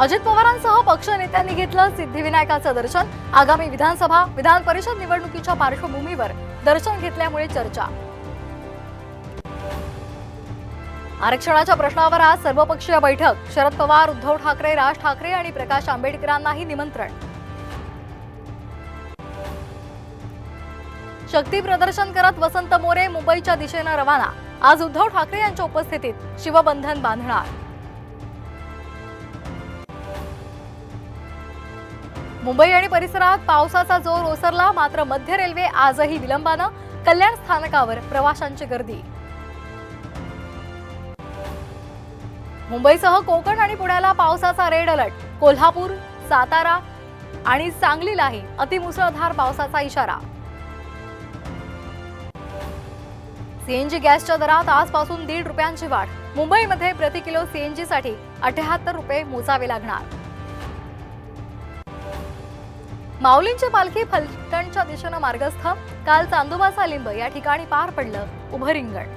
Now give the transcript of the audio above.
अजित पवारांसह पक्ष नेत्यांनी घेतलं सिद्धिविनायकाचं दर्शन। आगामी विधानसभा विधान परिषद निवडणुकीच्या पार्श्वभूमीवर दर्शन घेतल्यामुळे चर्चा। आरक्षणाच्या प्रश्नावर आज सर्वपक्षीय बैठक। शरद पवार, उद्धव ठाकरे, राज ठाकरे आणि प्रकाश आंबेडकरांनाही निमंत्रण। शक्ती प्रदर्शन करत वसंत मोरे मुंबईच्या दिशेने रवाना। आज उद्धव ठाकरे यांच्या उपस्थितीत शिवबंधन बांधणार। मुंबई आणि परिसरात पावसाचा जोर ओसरला, मात्र मध्य रेल्वे आजही विलंबानं। कल्याण स्थानकावर प्रवाशांची गर्दी। मुंबईसह कोकण आणि पुण्याला पावसाचा रेड अलर्ट। कोल्हापूर, सातारा आणि सांगलीलाही अतिमुसळधार पावसाचा इशारा। सीएनजी गॅसच्या दरात आजपासून 1.5 रुपयांची वाढ। मुंबईमध्ये प्रति किलो सीएनजी साठी 78 रुपये मोजावे लागणार। माऊलींची पालखी फलटणच्या दिशेने मार्गस्थ। काल चांदोबाचा लिंब या ठिकाणी पार पडलं उभं रिंगण।